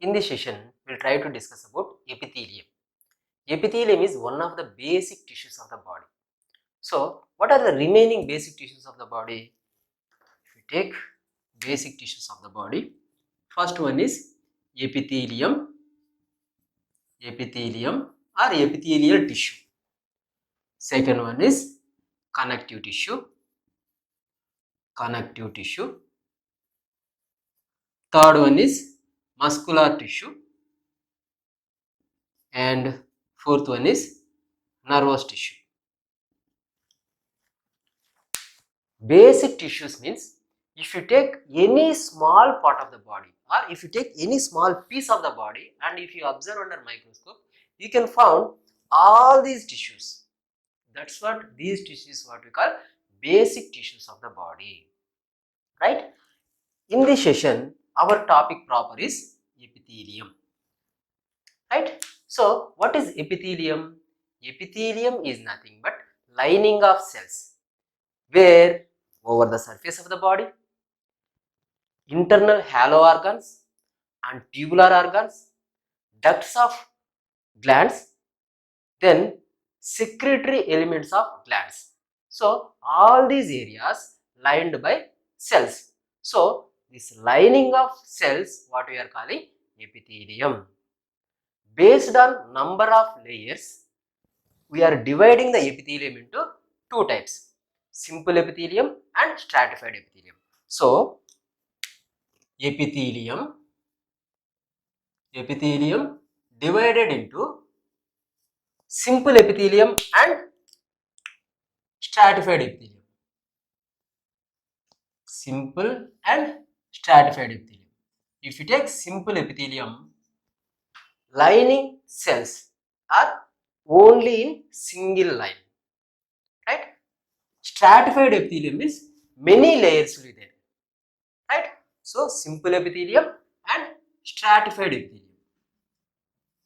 In this session, we'll try to discuss about epithelium. Epithelium is one of the basic tissues of the body. So, what are the remaining basic tissues of the body? If we take basic tissues of the body, first one is epithelium, epithelium or epithelial tissue. Second one is connective tissue, connective tissue. Third one is muscular tissue, and fourth one is nervous tissue. Basic tissues means if you take any small part of the body or if you take any small piece of the body and if you observe under microscope, you can find all these tissues. That's what these tissues what we call basic tissues of the body, right? In this session, our topic proper is epithelium, right? So, what is epithelium? Epithelium is nothing but lining of cells where over the surface of the body, internal halo organs and tubular organs, ducts of glands, then secretory elements of glands. So, all these areas lined by cells. So, this lining of cells what we are calling epithelium. Based on number of layers, we are dividing the epithelium into two types, simple epithelium and stratified epithelium. So, epithelium divided into simple epithelium and stratified epithelium. Simple and stratified epithelium. If you take simple epithelium, lining cells are only in single line, right? Stratified epithelium is many layers will be there, right? So, simple epithelium and stratified epithelium.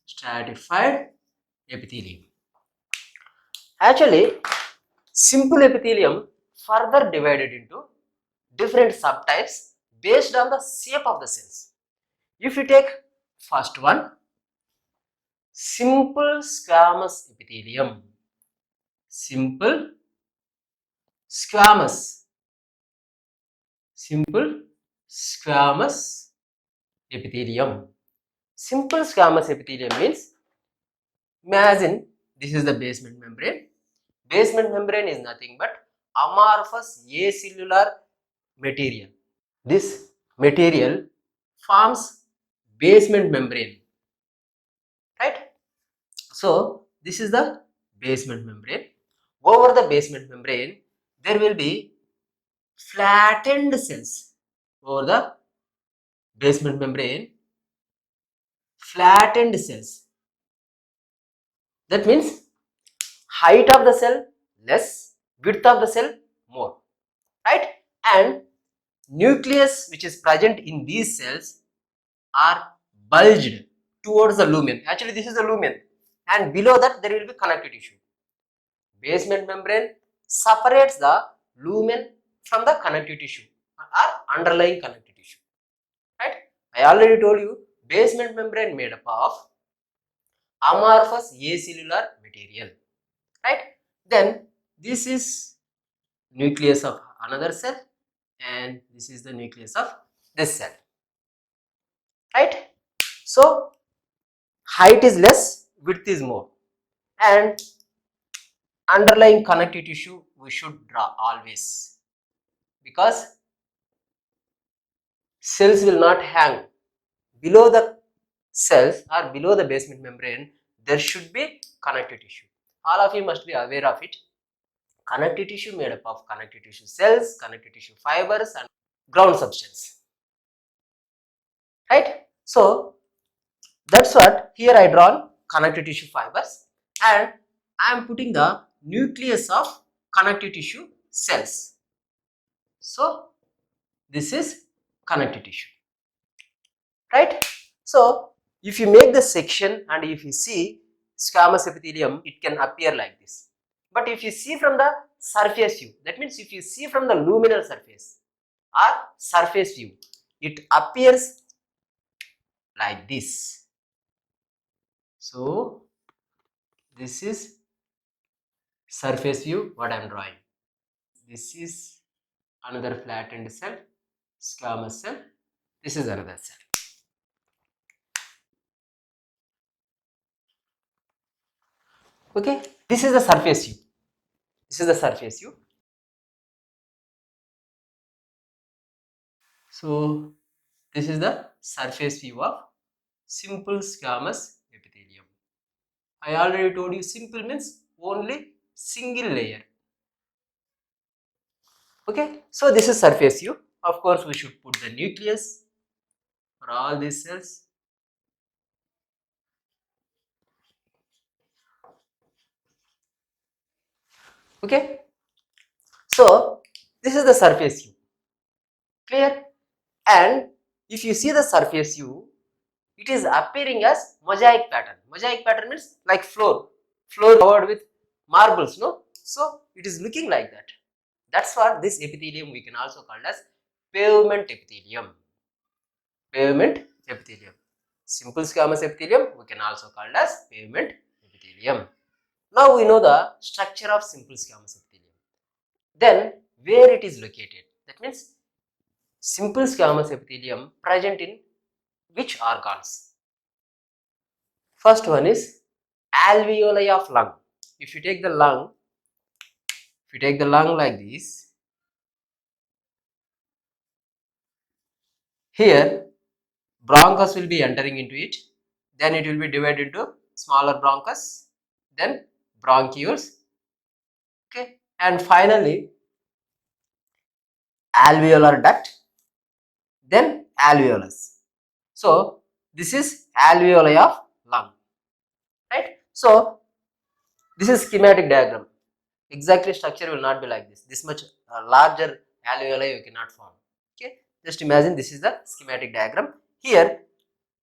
Stratified epithelium. Actually, simple epithelium further divided into different subtypes based on the shape of the cells. If you take first one, simple squamous epithelium. Simple squamous. Simple squamous epithelium. Simple squamous epithelium means, imagine this is the basement membrane. Basement membrane is nothing but amorphous acellular material. This material forms basement membrane, right? So, this is the basement membrane. Over the basement membrane, there will be flattened cells. Over the basement membrane, flattened cells. That means height of the cell less, width of the cell more, right? And nucleus which is present in these cells are bulged towards the lumen. Actually, this is the lumen, and below that there will be connective tissue. Basement membrane separates the lumen from the connective tissue or underlying connective tissue, right? I already told you basement membrane made up of amorphous acellular material, right? Then this is nucleus of another cell and this is the nucleus of this cell, right? So, height is less, width is more, and underlying connective tissue we should draw always, because cells will not hang below the cells or below the basement membrane. There should be connective tissue. All of you must be aware of it. Connective tissue made up of connective tissue cells, connective tissue fibers and ground substance, right? So, that's what here I drawn connective tissue fibers and I am putting the nucleus of connective tissue cells. So, this is connective tissue, right? So, if you make the section and if you see squamous epithelium, it can appear like this. But if you see from the surface view, that means if you see from the luminal surface or surface view, it appears like this. So this is surface view what I am drawing. This is another flattened cell, squamous cell. This is another cell. Okay, this is the surface view. This is the surface view. So this is the surface view of simple squamous epithelium. I already told you simple means only single layer. Okay, so this is surface view. Of course, we should put the nucleus for all these cells. Okay, so this is the surface view. Clear? And if you see the surface view, it is appearing as mosaic pattern. Mosaic pattern means like floor covered with marbles, no? So it is looking like that. That's what this epithelium we can also call as pavement epithelium. Pavement epithelium. Simple squamous epithelium we can also call as pavement epithelium. Now we know the structure of simple squamous epithelium. Then where it is located? That means simple squamous epithelium present in which organs? First one is alveoli of lung. If you take the lung, like this, here bronchus will be entering into it, then it will be divided into smaller bronchus, then bronchioles, okay, and finally alveolar duct, then alveolus. So this is alveoli of lung, right? So this is schematic diagram. Exactly structure will not be like this. This much larger alveoli you cannot form. Okay, just imagine this is the schematic diagram. Here,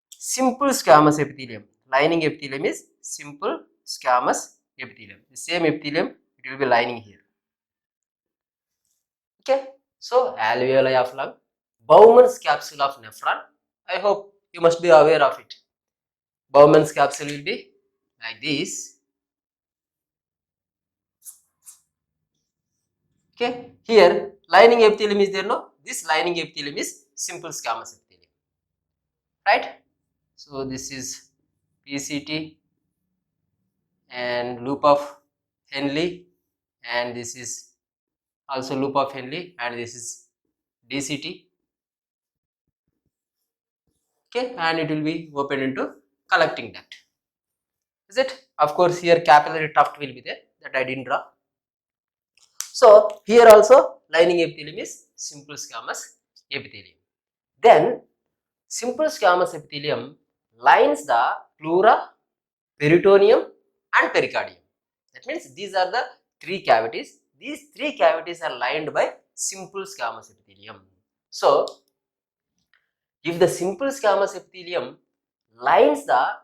simple squamous epithelium. Lining epithelium is simple squamous epithelium. The same epithelium it will be lining here. Okay, so alveoli of lung, Bowman's capsule of nephron. I hope you must be aware of it. Bowman's capsule will be like this. Okay, here lining epithelium is there, no? This lining epithelium is simple squamous epithelium, right? So this is PCT and loop of Henle, and this is also loop of Henle, and this is DCT. Okay, and it will be opened into collecting duct. Is it? Of course, here capillary tuft will be there, that I didn't draw. So here also lining epithelium is simple squamous epithelium. Then simple squamous epithelium lines the pleura, peritoneum and pericardium. That means these are the three cavities. These three cavities are lined by simple squamous epithelium. So if the simple squamous epithelium lines the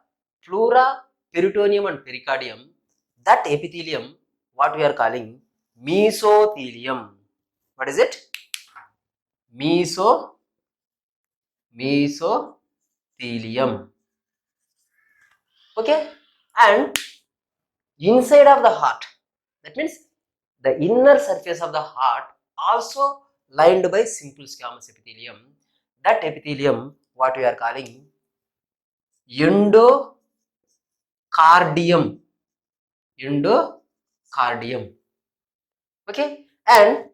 pleura, peritoneum and pericardium, that epithelium what we are calling mesothelium. What is it? Mesothelium. Okay, and inside of the heart, that means the inner surface of the heart also lined by simple squamous epithelium. That epithelium what we are calling endocardium. Endocardium. Okay, and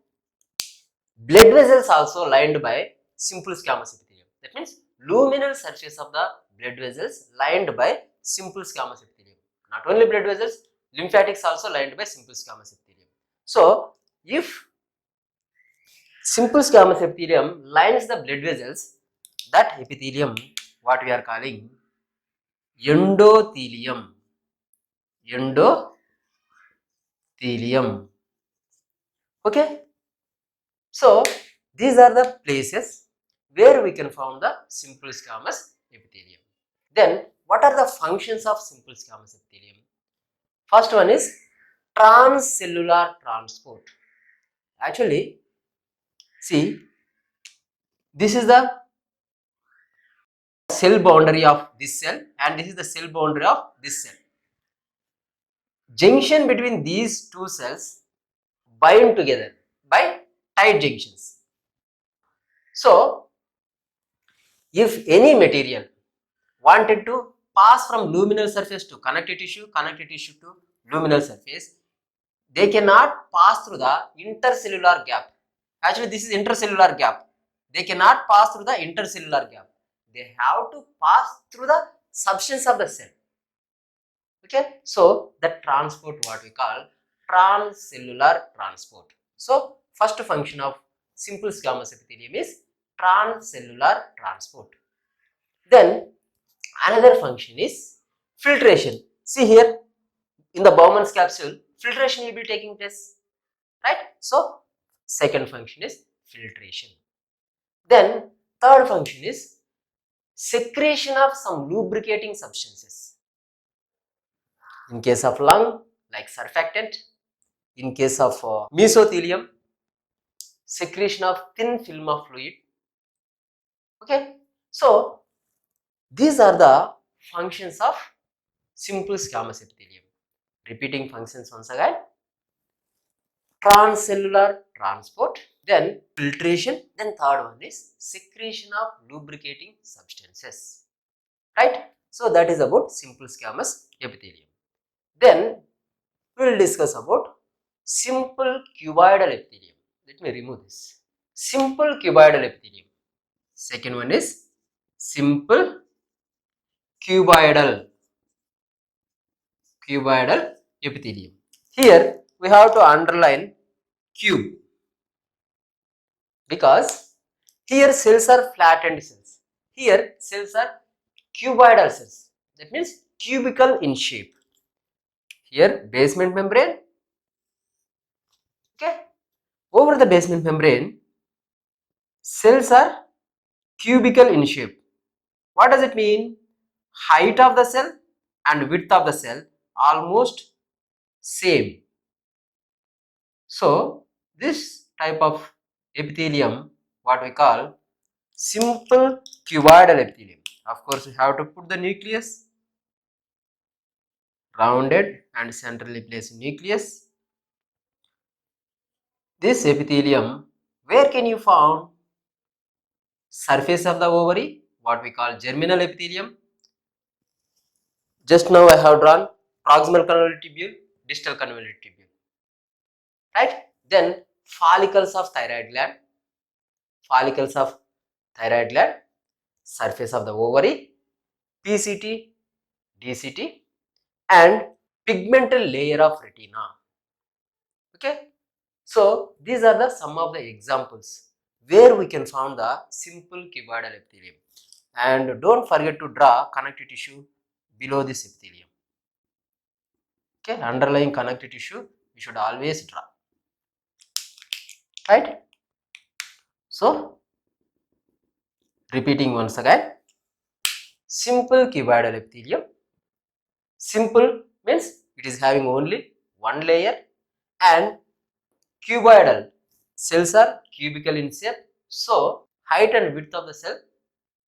blood vessels also lined by simple squamous epithelium. That means luminal surface of the blood vessels lined by simple squamous epithelium. Not only blood vessels, lymphatics also lined by simple squamous epithelium. So if simple squamous epithelium lines the blood vessels, that epithelium what we are calling endothelium. Endothelium. Okay, so these are the places where we can found the simple squamous epithelium. Then what are the functions of simple squamous epithelium? First one is transcellular transport. Actually, see, this is the cell boundary of this cell and this is the cell boundary of this cell. Junction between these two cells bind together by tight junctions. So, if any material wanted to pass from luminal surface to connective tissue to luminal surface, they cannot pass through the intercellular gap. Actually, this is intercellular gap. They cannot pass through the intercellular gap. They have to pass through the substance of the cell. Okay, so the transport what we call transcellular transport. So first function of simple squamous epithelium is transcellular transport. Then another function is filtration. See here in the Bowman's capsule, filtration will be taking place, right? So second function is filtration. Then third function is secretion of some lubricating substances. In case of lung, like surfactant. In case of mesothelium, secretion of thin film of fluid. Okay, so these are the functions of simple squamous epithelium. Repeating functions once again: transcellular transport, then filtration, then third one is secretion of lubricating substances. Right? So that is about simple squamous epithelium. Then we will discuss about simple cuboidal epithelium. Let me remove this. Simple cuboidal epithelium. Second one is simple cuboidal epithelium. Here we have to underline cube because here cells are flattened cells. Here cells are cuboidal cells. That means cubical in shape. Here basement membrane. Okay. Over the basement membrane, cells are cubical in shape. What does it mean? Height of the cell and width of the cell almost same. So this type of epithelium, what we call simple cuboidal epithelium. Of course, we have to put the nucleus, rounded and centrally placed nucleus. This epithelium, where can you find? Surface of the ovary, what we call germinal epithelium. Just now I have drawn proximal convoluted tubule, distal convoluted tubule. Right? Then follicles of thyroid gland, surface of the ovary, PCT, DCT, and pigmental layer of retina. Okay, so these are the some of the examples where we can find the simple cuboidal epithelium. And don't forget to draw connective tissue below this epithelium. Okay, underlying connective tissue we should always draw. Right? So repeating once again, simple cuboidal epithelium. Simple means it is having only one layer, and cuboidal, cells are cubical in shape, so height and width of the cell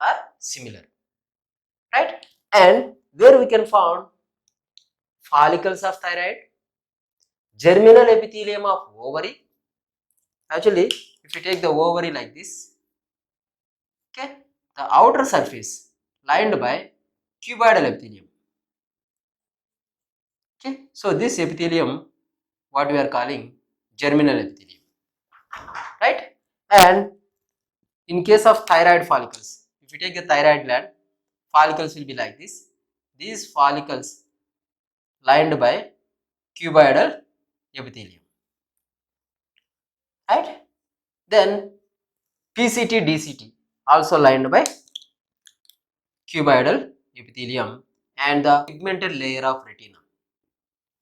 are similar, right? And where we can find follicles of thyroid, germinal epithelium of ovary. Actually, if you take the ovary like this, okay, the outer surface lined by cuboidal epithelium. Okay, so this epithelium, what we are calling germinal epithelium, right? And in case of thyroid follicles, if you take the thyroid gland, follicles will be like this. These follicles lined by cuboidal epithelium, right? Then PCT, DCT also lined by cuboidal epithelium and the pigmented layer of retina.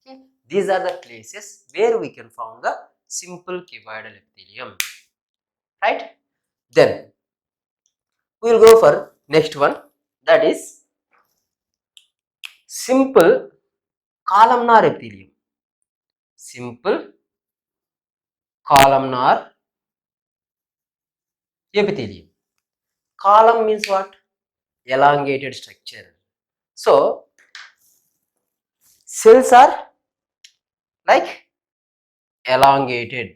Okay. These are the places where we can find the simple cuboidal epithelium, right? Then we will go for next one, that is simple columnar epithelium. Simple columnar epithelium. Column means what? elongated structure. So cells are like elongated.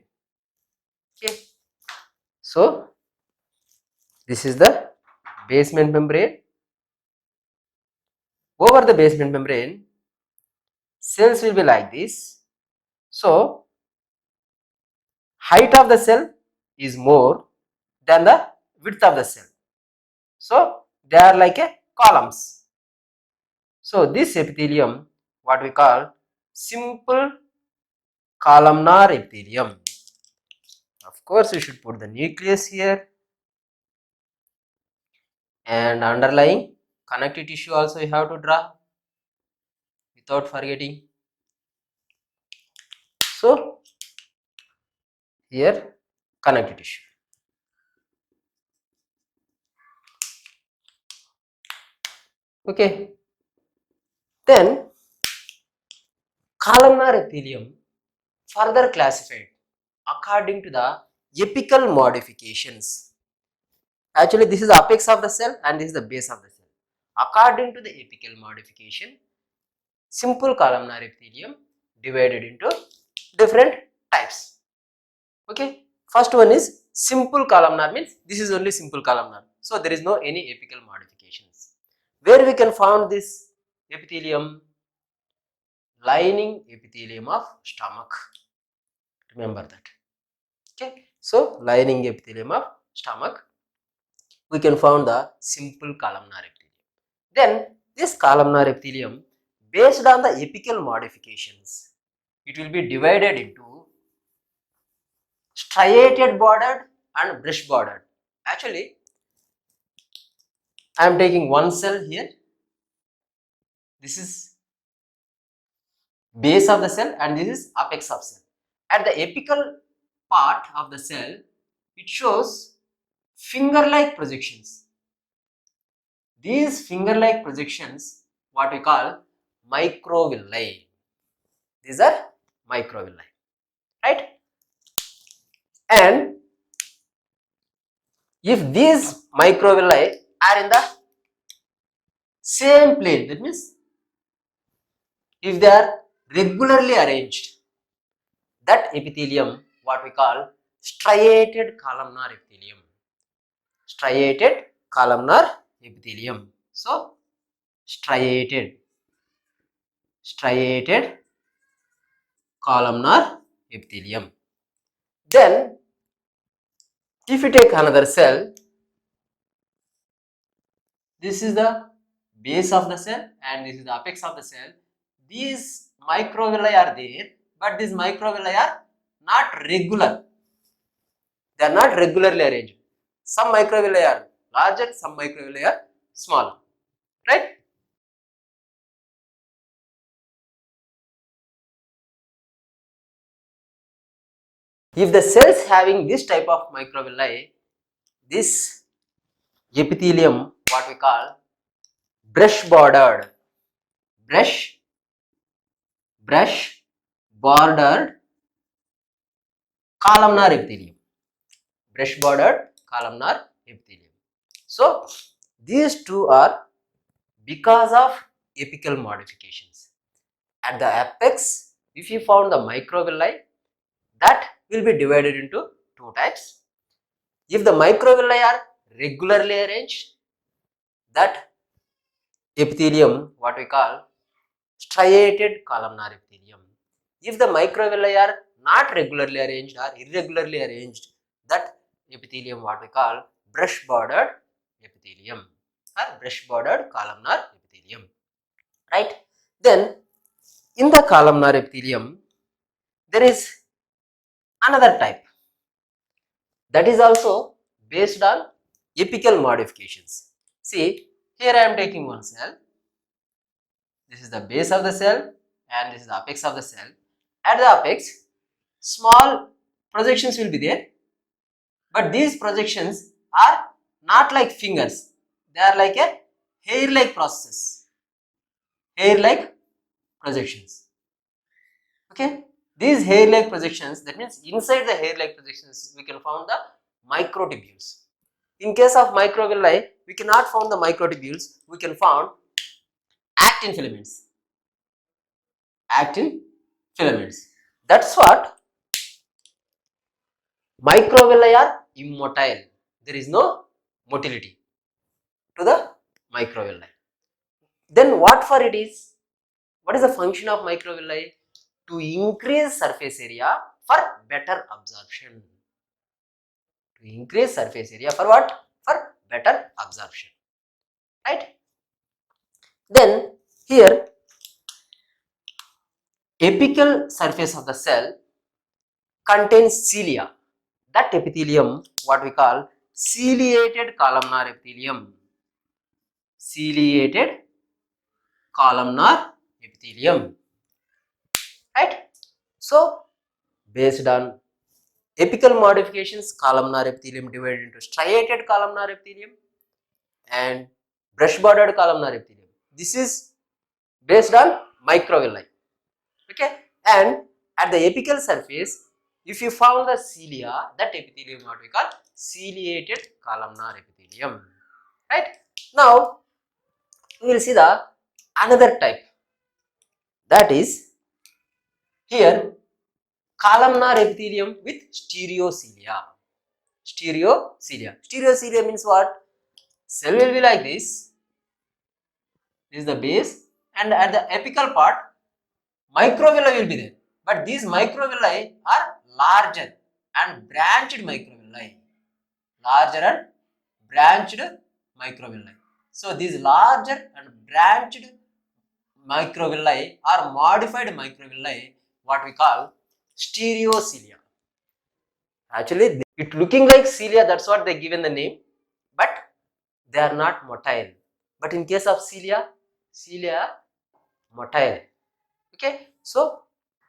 Okay. So this is the basement membrane. Over the basement membrane, cells will be like this. So height of the cell is more than the width of the cell. So they are like a columns. So this epithelium, what we call simple columnar epithelium. Of course, we should put the nucleus here, and underlying connective tissue also you have to draw without forgetting. So here connective tissue. Okay. Then columnar epithelium further classified according to the apical modifications. Actually, this is the apex of the cell and this is the base of the cell. According to the apical modification, simple columnar epithelium divided into different types. Okay, first one is simple columnar, means this is only simple columnar. So there is no any apical modifications. Where we can find this epithelium? Lining epithelium of stomach. Remember that. Okay, so lining epithelium of stomach, we can find the simple columnar epithelium. Then this columnar epithelium, based on the apical modifications, it will be divided into striated bordered and brush bordered. Actually, I am taking one cell here. This is base of the cell and this is apex of cell. At the apical part of the cell, it shows finger-like projections. These finger-like projections, what we call microvilli. These are microvilli, right? And if these microvilli are in the same plane, that means if they are regularly arranged, that epithelium, what we call striated columnar epithelium. Striated columnar epithelium. So striated columnar epithelium. Then if you take another cell, this is the base of the cell and this is the apex of the cell. These microvilli are there, but these microvilli are not regular. They are not regularly arranged. Some microvilli are larger, some microvilli are smaller, right? If the cells having this type of microvilli, this epithelium, what we call brush bordered columnar epithelium. Brush bordered columnar epithelium. So these two are because of apical modifications. At the apex, if you found the microvilli, that will be divided into two types. If the microvilli are regularly arranged, that epithelium, what we call striated columnar epithelium. If the microvilli are not regularly arranged or irregularly arranged, that epithelium, what we call brush bordered epithelium or brush bordered columnar epithelium, right? Then in the columnar epithelium, there is another type that is also based on apical modifications. See, here I am taking one cell. This is the base of the cell and this is the apex of the cell. At the apex, small projections will be there, but these projections are not like fingers. They are like a hair-like process, hair-like projections. Okay, these hair-like projections, that means inside the hair-like projections we can find the microtubules. In case of microvilli, we cannot find the microtubules, we can find actin filaments. Actin filaments. That's what microvilli are immotile. There is no motility to the microvilli. Then what for it is? What is the function of microvilli? To increase surface area for better absorption. To increase surface area for what? For better absorption. Right? Then here apical surface of the cell contains cilia. That epithelium, what we call ciliated columnar epithelium. Ciliated columnar epithelium. Right? So, based on apical modifications, columnar epithelium divided into striated columnar epithelium and brush bordered columnar epithelium. This is based on microvilli. Okay, and at the apical surface, if you found the cilia, that epithelium what we call ciliated columnar epithelium. Right? Now we will see the another type, that is here columnar epithelium with stereocilia. Stereocilia. Stereocilia means what? Cell will be like this. This is the base, and at the apical part, microvilli will be there. But these microvilli are larger and branched microvilli. Larger and branched microvilli. So these larger and branched microvilli are modified microvilli, what we call stereocilia. Actually, it looking like cilia, that's what they given the name, but they are not motile. But in case of cilia are motile. Okay, so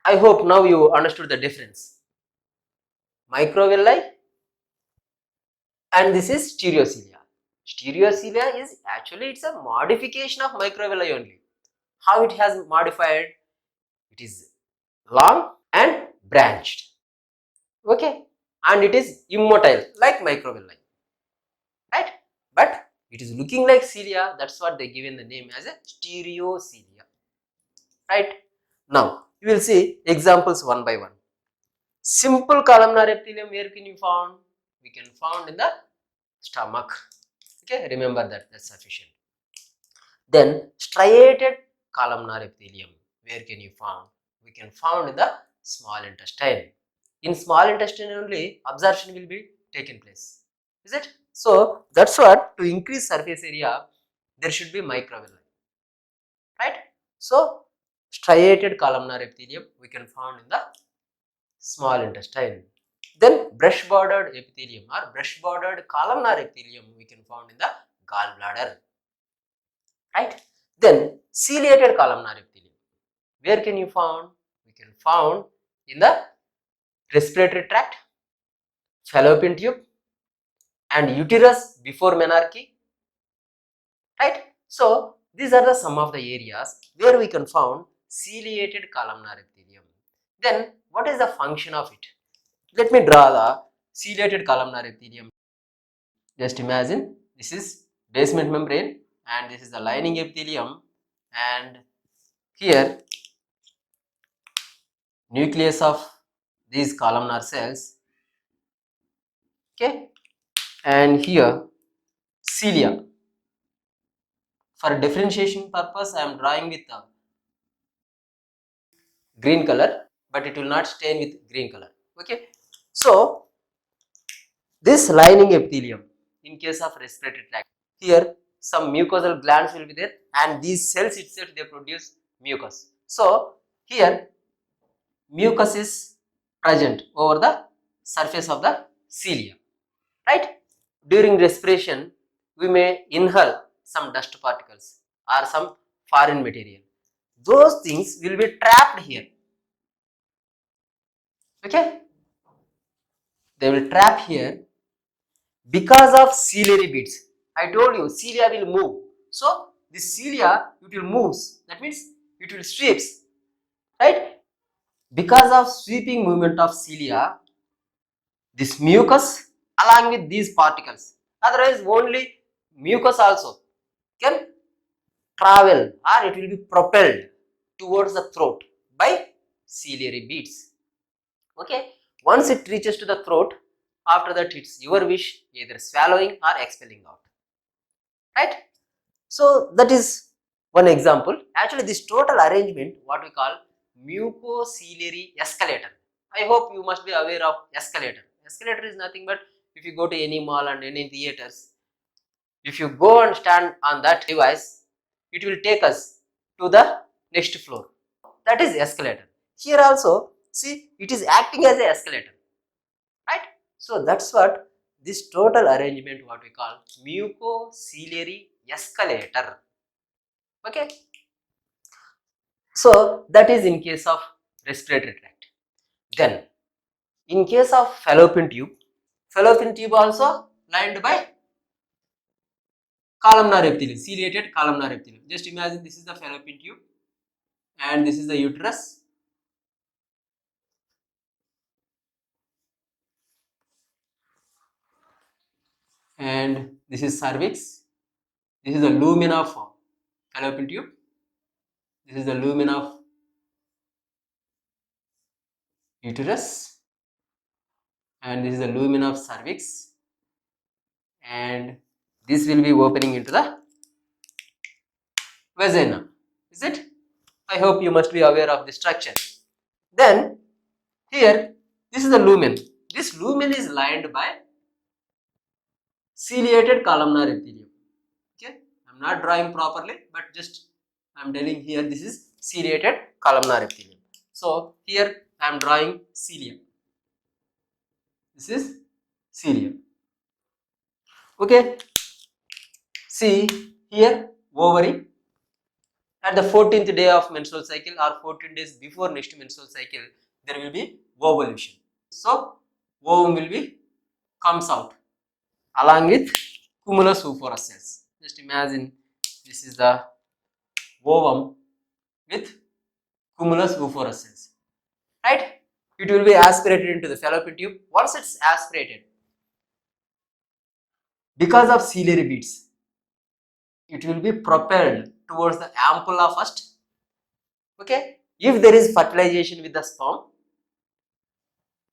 I hope now you understood the difference. Microvilli and this is stereocilia. Stereocilia is actually it's a modification of microvilli only. How it has modified? It is long and branched. Okay, and it is immotile like microvilli. Right? But it is looking like cilia, that's what they given the name as a stereocilia. Right? Now you will see examples one by one. Simple columnar epithelium, where can you found? We can found in the stomach. Okay, remember that, that's sufficient. Then striated columnar epithelium, where can you found? We can found in the small intestine. In small intestine only absorption will be taken place. Is it? So that's what, to increase surface area there should be microvilli. Right? So striated columnar epithelium we can found in the small intestine. Then brush bordered epithelium or brush bordered columnar epithelium we can found in the gallbladder. Right? Then ciliated columnar epithelium, where can you found? We can found in the respiratory tract, fallopian tube and uterus before menarche. Right? So these are the some of the areas where we can found ciliated columnar epithelium. Then what is the function of it? Let me draw the ciliated columnar epithelium. Just imagine this is basement membrane and this is the lining epithelium, and here nucleus of these columnar cells. Okay, and here cilia. For differentiation purpose I am drawing with the green color, but it will not stain with green color. Okay, so this lining epithelium, in case of respiratory tract, here some mucosal glands will be there and these cells itself they produce mucus. So here mucus is present over the surface of the cilia. Right? During respiration we may inhale some dust particles or some foreign material. Those things will be trapped here. Okay, they will trap here because of ciliary beads. I told you cilia will move, so this cilia it will moves, that means it will sweeps. Right? Because of sweeping movement of cilia, this mucus along with these particles, otherwise only mucus also can travel or it will be propelled towards the throat by ciliary beads. Okay, once it reaches to the throat, after that it's your wish, either swallowing or expelling out, right? So that is one example. Actually, this total arrangement, what we call mucociliary escalator. I hope you must be aware of escalator. Escalator is nothing but if you go to any mall and any theaters, if you go and stand on that device, it will take us to the next floor. That is escalator. Here also, see, it is acting as an escalator, right? So that's what this total arrangement, what we call mucociliary escalator. Okay, so that is in case of respiratory tract. Then in case of fallopian tube also lined by columnar epithelium, ciliated columnar epithelium. Just imagine this is the fallopian tube and this is the uterus, and this is cervix. This is the lumen of fallopian tube. This is the lumen of uterus, and this is the lumen of cervix, and this will be opening into the vagina. Is it? I hope you must be aware of the structure. Then here, this is the lumen. This lumen is lined by ciliated columnar epithelium. Okay, I'm not drawing properly, but just I'm telling here this is ciliated columnar epithelium. So here I am drawing cilium. This is cilium. Okay, see here ovary. At the 14th day of menstrual cycle or 14 days before next menstrual cycle, there will be ovulation. So ovum will be comes out along with cumulus oophorus cells. Just imagine this is the ovum with cumulus oophorus cells, right? It will be aspirated into the fallopian tube. Once it's aspirated, because of ciliary beads, it will be propelled towards the ampulla first. Okay, if there is fertilization with the sperm,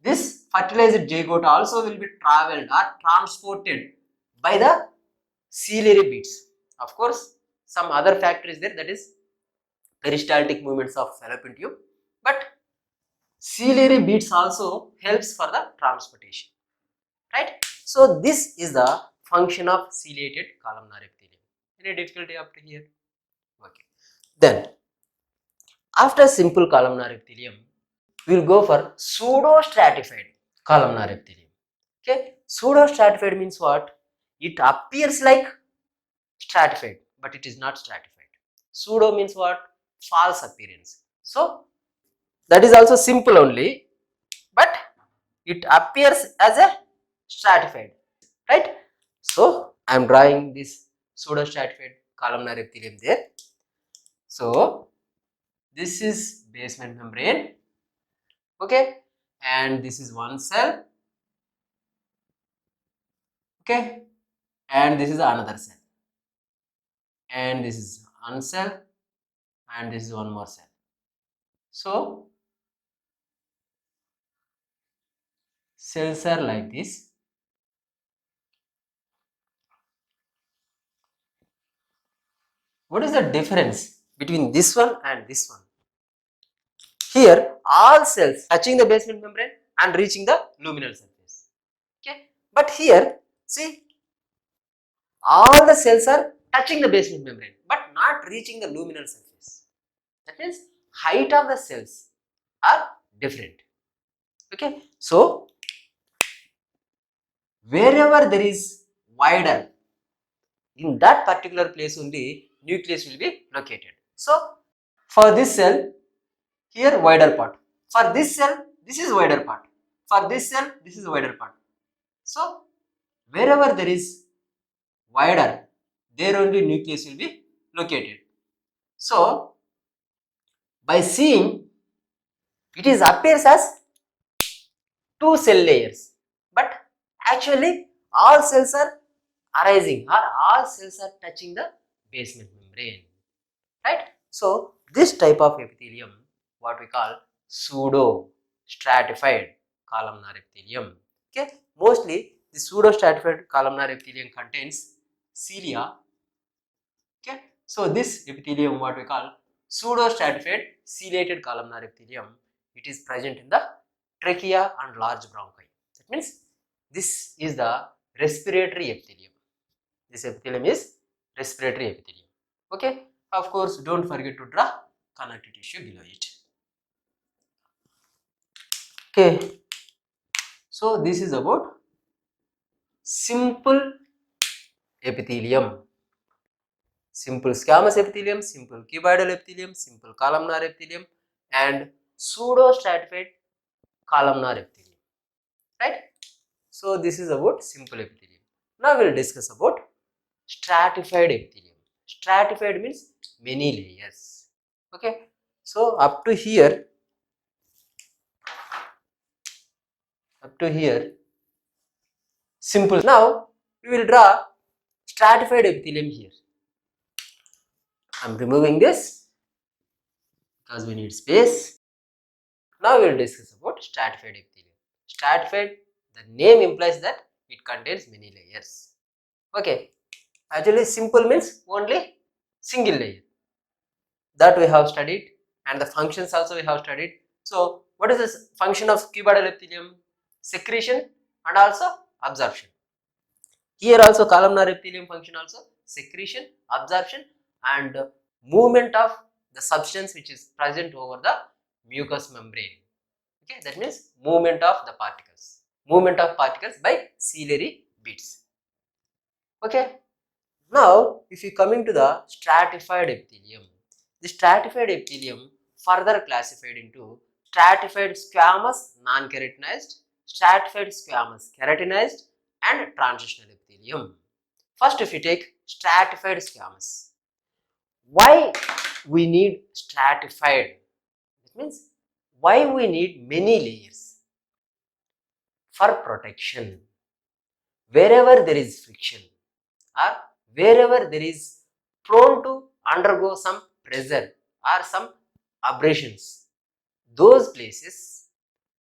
this fertilized zygote also will be traveled or transported by the ciliary beads. Of course, some other factor is there, that is peristaltic movements of fallopian tube, but ciliary beads also helps for the transportation, right? So this is the function of ciliated columnar epithelium. Any difficulty up to here? Okay. Then after simple columnar epithelium, we will go for pseudo stratified columnar epithelium. Okay, pseudo stratified means what? It appears like stratified, but it is not stratified. Pseudo means what? False appearance. So that is also simple only, but it appears as a stratified, right? So I am drawing this pseudo stratified columnar epithelium there. So this is basement membrane, okay, and this is one cell, okay, and this is another cell, and this is one cell, and this is one more cell. So cells are like this. What is the difference between this one and this one? Here all cells touching the basement membrane and reaching the luminal surface. Okay, but here see, all the cells are touching the basement membrane but not reaching the luminal surface. That means height of the cells are different. Okay, so wherever there is wider, in that particular place only nucleus will be located. So for this cell, here wider part. For this cell, this is wider part. For this cell, this is wider part. So wherever there is wider, there only nucleus will be located. So by seeing, it is appears as two cell layers, but actually all cells are arising, or all cells are touching the basement membrane, right? So this type of epithelium, what we call pseudo stratified columnar epithelium. Okay, mostly the pseudo stratified columnar epithelium contains cilia. Okay, so this epithelium, what we call pseudo stratified ciliated columnar epithelium, it is present in the trachea and large bronchi. That means this is the respiratory epithelium. This epithelium is respiratory epithelium. Okay, of course, don't forget to draw connective tissue below it. Okay, so this is about simple epithelium. Simple squamous epithelium, simple cuboidal epithelium, simple columnar epithelium, and pseudo stratified columnar epithelium. Right? So this is about simple epithelium. Now we will discuss about stratified epithelium. Stratified means many layers. Okay. So up to here, simple. Now we will draw stratified epithelium here. I am removing this because we need space. Now we will discuss about stratified epithelium. Stratified, the name implies that it contains many layers. Okay, actually simple means only single layer. That we have studied, and the functions also we have studied. So what is the function of cuboidal epithelium? Secretion and also absorption. Here also columnar epithelium function also secretion, absorption, and movement of the substance which is present over the mucous membrane. Okay, that means movement of the particles. Movement of particles by ciliary beads. Okay. Now, if you coming to the stratified epithelium, the stratified epithelium further classified into stratified squamous non-keratinized, stratified squamous keratinized, and transitional epithelium. First, if you take stratified squamous, why we need stratified? That means why we need many layers? For protection. Wherever there is friction or wherever there is prone to undergo some pressure or some abrasions, those places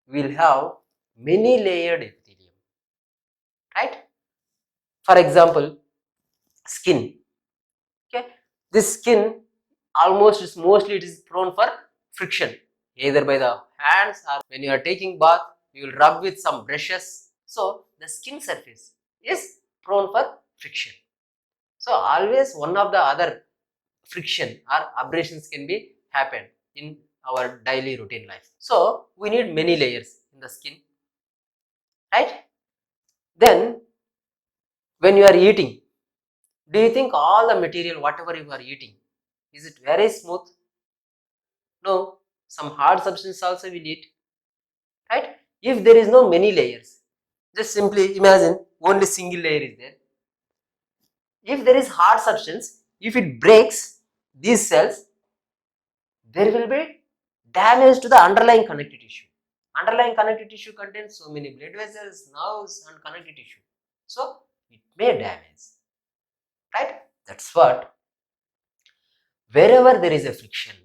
will have many layered epithelium, right? For example, skin. Okay, this skin mostly it is prone for friction, either by the hands or when you are taking bath, you will rub with some brushes. So the skin surface is prone for friction. So always one of the other friction or abrasions can be happen in our daily routine life. So we need many layers in the skin, right? Then when you are eating, do you think all the material whatever you are eating, is it very smooth? No, some hard substance also will eat, right? If there is no many layers, just simply imagine only single layer is there. If there is hard substance, if it breaks these cells, there will be damage to the underlying connective tissue. Underlying connective tissue contains so many blood vessels, nerves, and connective tissue. So it may damage, right? That's what. Wherever there is a friction,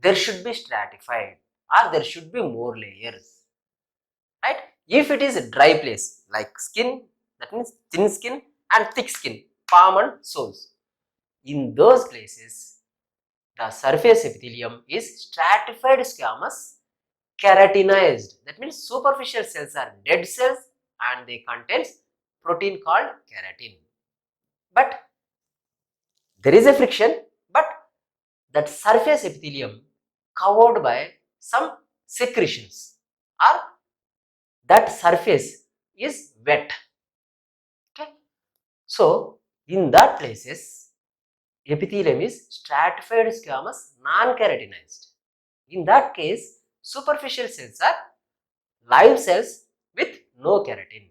there should be stratified or there should be more layers, right? If it is a dry place like skin, that means thin skin and thick skin, palm and soles, in those places, the surface epithelium is stratified squamous keratinized. That means superficial cells are dead cells and they contain protein called keratin. But there is a friction, but that surface epithelium covered by some secretions or that surface is wet. Okay. So in that places epithelium is stratified squamous non-keratinized. In that case superficial cells are live cells with no keratin.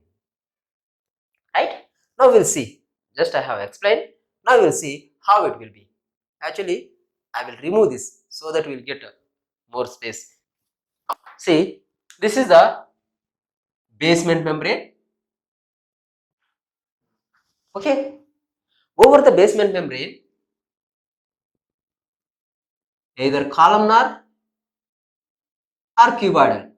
Right? Now we'll see. Just I have explained. Now we'll see how it will be. Actually, I will remove this so that we'll get more space. See, this is the basement membrane. Okay. Over the basement membrane, either columnar or cuboidal.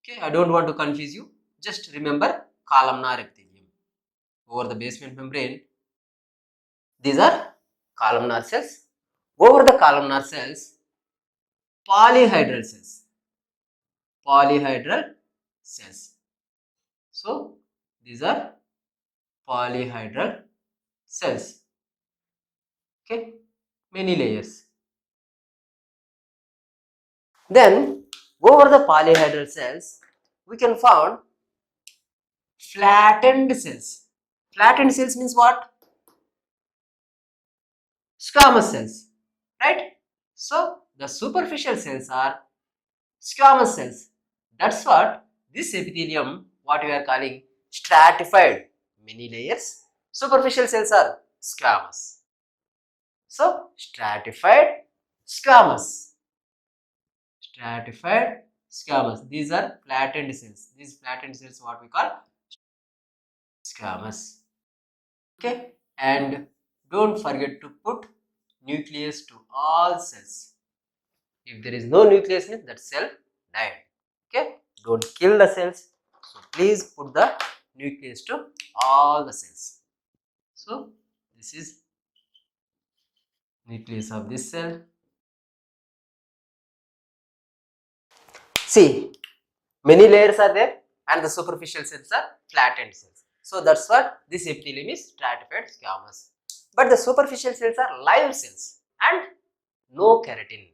Okay, I don't want to confuse you. Just remember columnar epithelium. Over the basement membrane, these are columnar cells. Over the columnar cells, polyhedral cells. Polyhedral cells. So these are polyhedral cells. Okay, many layers. Then over the polyhedral cells, we can find flattened cells. Flattened cells means what? Squamous cells, right? So the superficial cells are squamous cells. That's what this epithelium, what we are calling stratified, many layers. Superficial cells are squamous. So stratified squamous. Stratified squamous. These are flattened cells. These flattened cells, what we call squamous. Okay, and don't forget to put nucleus to all cells. If there is no nucleus, means that cell died. Okay, don't kill the cells. So please put the nucleus to all the cells. So this is nucleus of this cell. See, many layers are there and the superficial cells are flattened cells. So that's what this epithelium is, stratified squamous. But the superficial cells are live cells and no keratin.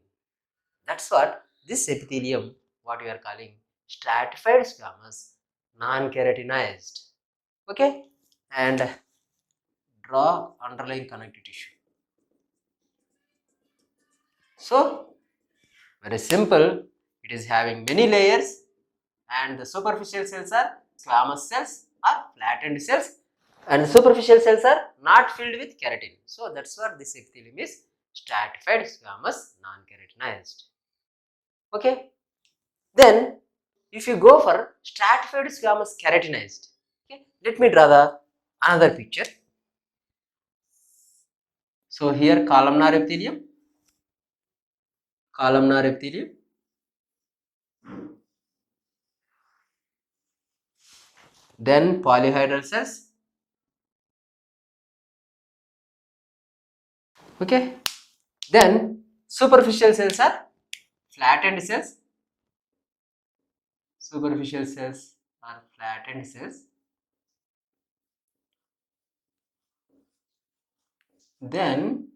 That's what this epithelium, what we are calling stratified squamous, non-keratinized. Okay, and draw underlying connective tissue. So very simple. It is having many layers, and the superficial cells are squamous cells or flattened cells, and the superficial cells are not filled with keratin. So that's what this epithelium is, stratified squamous, non-keratinized. Okay. Then if you go for stratified squamous keratinized, okay, let me draw the another picture. So here columnar epithelium, then polyhedral cells. Okay, then superficial cells are flattened cells. Superficial cells are flattened cells. Then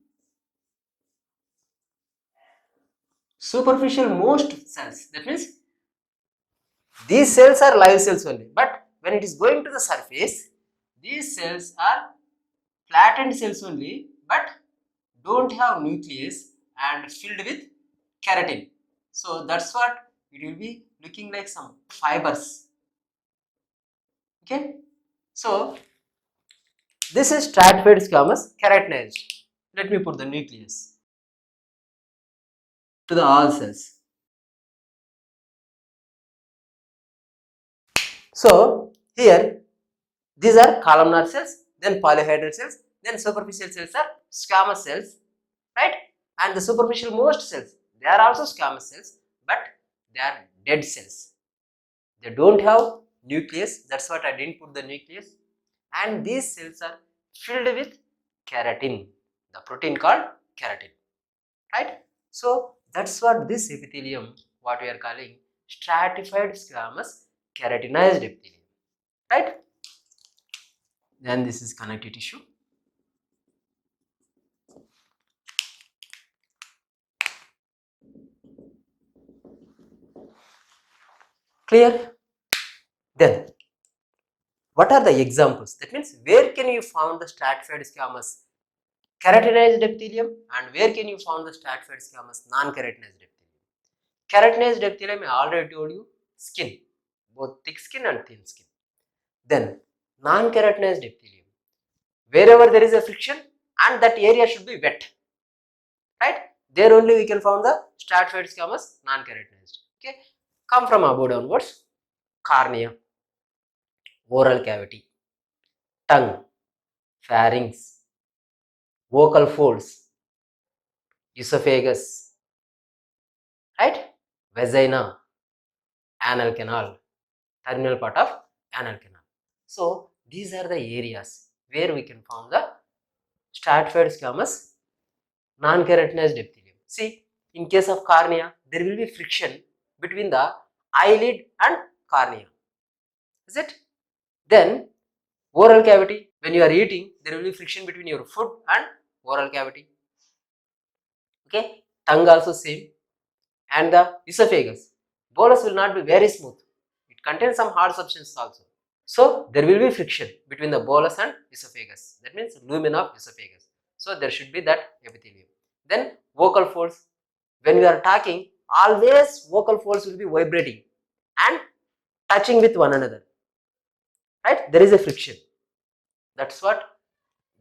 superficial most cells. That means these cells are live cells only, but when it is going to the surface, these cells are flattened cells only, but don't have nucleus and filled with keratin. So that's what it will be looking like, some fibers. Okay, so this is stratified squamous keratinized. Let me put the nucleus to the all cells. So here these are columnar cells, then polyhedral cells, then superficial cells are squamous cells, right? And the superficial most cells, they are also squamous cells, but they are dead cells. They don't have nucleus. That's what I didn't put the nucleus. And these cells are filled with keratin, the protein called keratin, right? So that's what this epithelium, what we are calling stratified squamous keratinized epithelium, right? Then this is connective tissue. Clear? Then what are the examples? That means where can you find the stratified squamous keratinized epithelium and where can you find the stratified squamous non-keratinized epithelium? Keratinized epithelium, I already told you, skin, both thick skin and thin skin. Then non-keratinized epithelium, wherever there is a friction and that area should be wet, right? There only we can find the stratified squamous non-keratinized. Okay, come from above downwards: cornea, oral cavity, tongue, pharynx, vocal folds, esophagus, right? Vagina, anal canal, terminal part of anal canal. So these are the areas where we can form the stratified squamous non-keratinized epithelium. See, in case of cornea, there will be friction between the eyelid and cornea. Is it? Then oral cavity, when you are eating, there will be friction between your food and oral cavity. Okay, tongue also same, and the esophagus. Bolus will not be very smooth. It contains some hard substance also. So there will be friction between the bolus and esophagus. That means lumen of esophagus. So there should be that epithelium. Then vocal folds. When we are talking, always vocal folds will be vibrating and touching with one another. Right? There is a friction. That's what.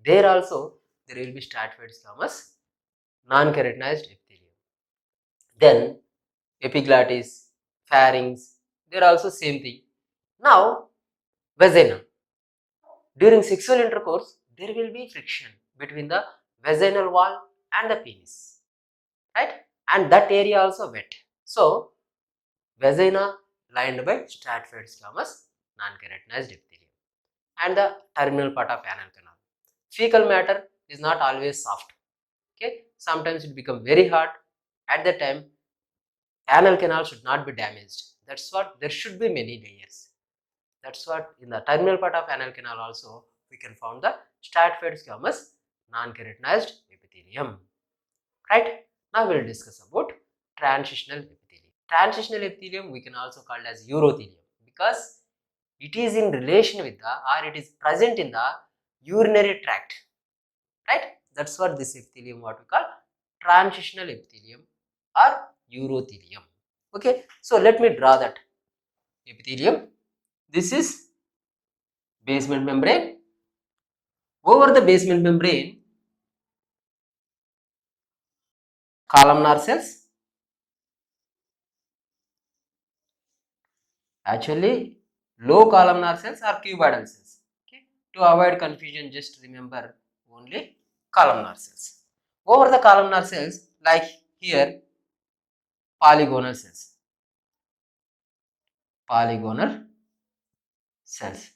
There also there will be stratified squamous non-keratinized epithelium. Then epiglottis, pharynx, they are also same thing. Now vagina. During sexual intercourse, there will be friction between the vaginal wall and the penis, right? And that area also wet. So vagina lined by stratified squamous non-keratinized epithelium and the terminal part of anal canal. Fecal matter is not always soft. Okay, sometimes it becomes very hard. At that time, anal canal should not be damaged. That's what, there should be many layers. That's what in the terminal part of anal canal also we can form the stratified squamous non-keratinized epithelium. Right? Now we will discuss about transitional epithelium. Transitional epithelium we can also call as urothelium because it is in relation with the, or it is present in the urinary tract. Right? That's what this epithelium what we call transitional epithelium or urothelium. Okay, so let me draw that epithelium. This is basement membrane. Over the basement membrane, columnar cells. Actually, low columnar cells are cuboidal cells. Okay. To avoid confusion, just remember only columnar cells. Over the columnar cells, like here, polygonal cells. Polygonal cells.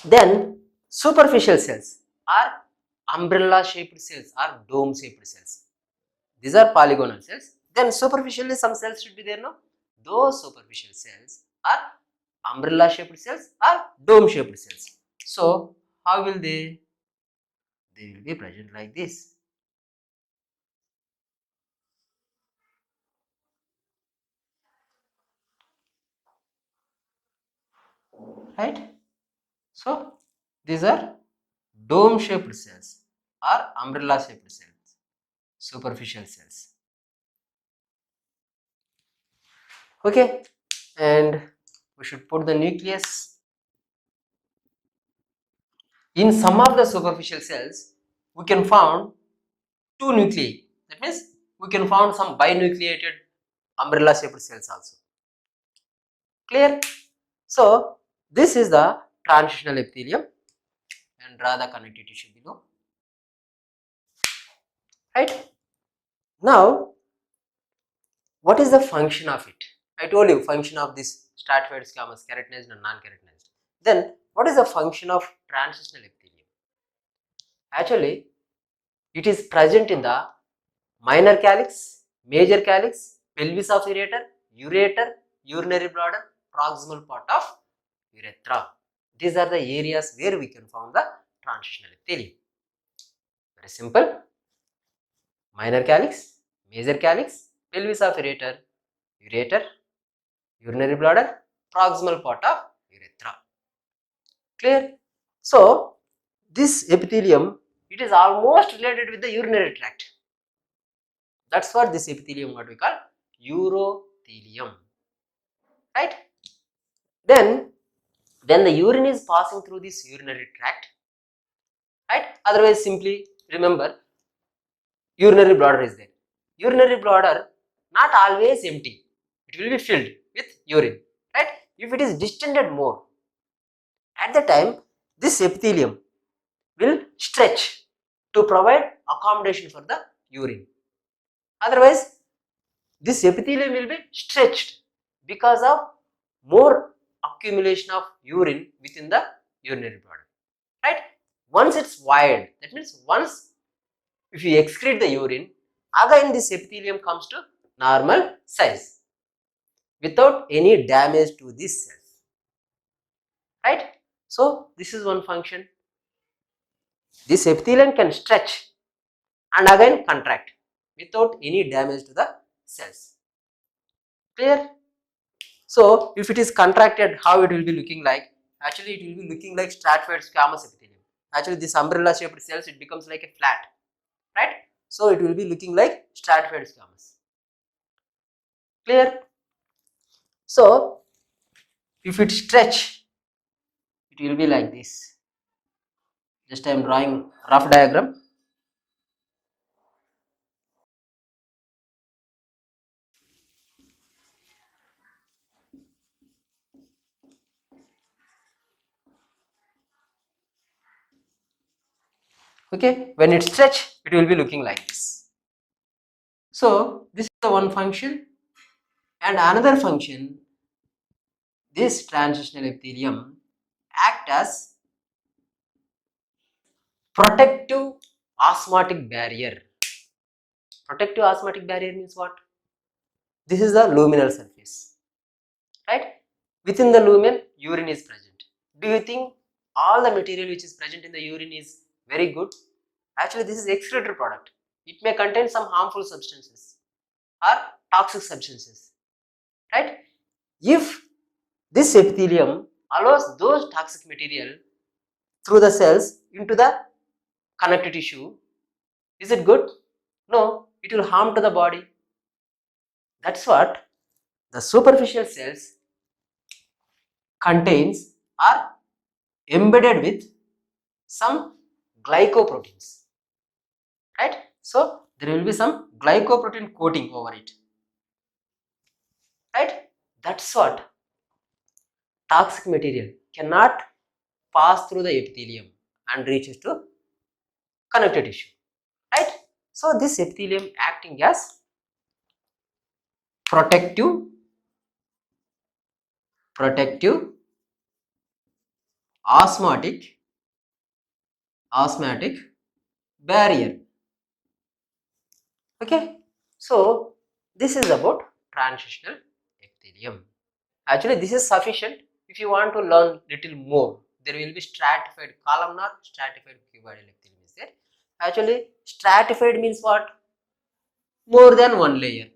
Then superficial cells are umbrella shaped cells or dome shaped cells. These are polygonal cells. Then superficially some cells should be there, no? Those superficial cells are umbrella shaped cells or dome shaped cells. So how will they? They will be present like this. Right? So these are dome shaped cells or umbrella shaped cells, superficial cells. Okay, and we should put the nucleus. In some of the superficial cells, we can found two nuclei. That means we can found some binucleated umbrella shaped cells also. Clear? So this is the transitional epithelium and draw the connective tissue below. Right? Now, what is the function of it? I told you function of this stratified squamous, keratinized and non-keratinized. Then what is the function of transitional epithelium? Actually, it is present in the minor calyx, major calyx, pelvis of ureter, urinary bladder, proximal part of urethra. These are the areas where we can form the transitional epithelium. Very simple. Minor calyx, major calyx, pelvis of ureter, urinary bladder, proximal part of urethra. Clear? So this epithelium, it is almost related with the urinary tract. That's what this epithelium what we call urothelium. Right? Then when the urine is passing through this urinary tract, right? Otherwise simply remember urinary bladder is there. Urinary bladder not always empty. It will be filled with urine. Right? If it is distended more, at the time this epithelium will stretch to provide accommodation for the urine. Otherwise, this epithelium will be stretched because of more accumulation of urine within the urinary bladder, right? Once it's wide, that means once if you excrete the urine, again this epithelium comes to normal size without any damage to these cells, right? So this is one function. This epithelium can stretch and again contract without any damage to the cells. Clear? So if it is contracted, how it will be looking like? Actually, it will be looking like stratified squamous epithelium. Actually, this umbrella shaped cells, it becomes like a flat, right? So it will be looking like stratified squamous. Clear? So if it stretch, it will be like this. Just I am drawing rough diagram. Okay, when it stretch, it will be looking like this. So this is the one function, and another function, this transitional epithelium act as protective osmotic barrier. Protective osmotic barrier means what? This is the luminal surface, right? Within the lumen, urine is present. Do you think all the material which is present in the urine is very good? Actually, this is excretory product. It may contain some harmful substances or toxic substances, right? If this epithelium allows those toxic material through the cells into the connective tissue, is it good? No, it will harm to the body. That's what the superficial cells contains are embedded with some glycoproteins, right? So there will be some glycoprotein coating over it, right? That's what toxic material cannot pass through the epithelium and reaches to connective tissue, right? So this epithelium acting as protective osmotic barrier. Okay, so this is about transitional epithelium. Actually, this is sufficient. If you want to learn little more, there will be stratified columnar, stratified cuboidal epithelium is there. Actually, stratified means what? More than one layer.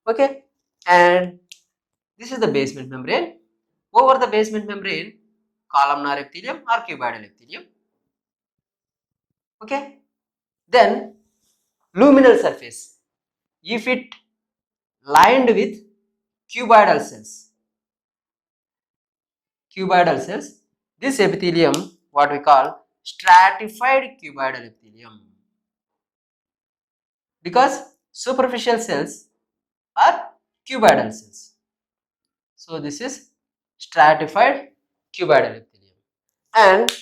Okay, and this is the basement membrane. Over the basement membrane, columnar epithelium or cuboidal epithelium. Okay, then luminal surface. If it lined with cuboidal cells, this epithelium, what we call stratified cuboidal epithelium, because superficial cells are cuboidal cells. So this is stratified cuboidal epithelium. And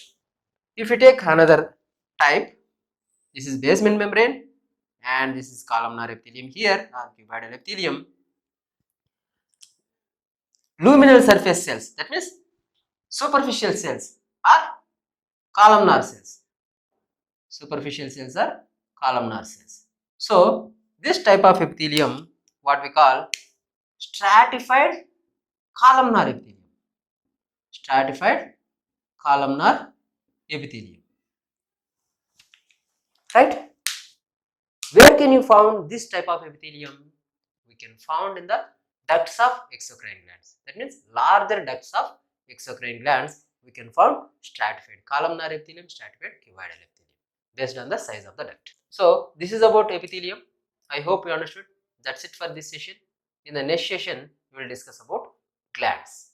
if you take another type, this is basement membrane and this is columnar epithelium here or cuboidal epithelium. Luminal surface cells, that means superficial cells, are columnar cells. Superficial cells are columnar cells. So this type of epithelium, what we call stratified columnar epithelium. Stratified columnar epithelium. Right? Where can you find this type of epithelium? We can find in the ducts of exocrine glands. That means larger ducts of exocrine glands, we can find stratified columnar epithelium, stratified cuboidal epithelium based on the size of the duct. So this is about epithelium. I hope you understood. That's it for this session. In the next session, we will discuss about glands.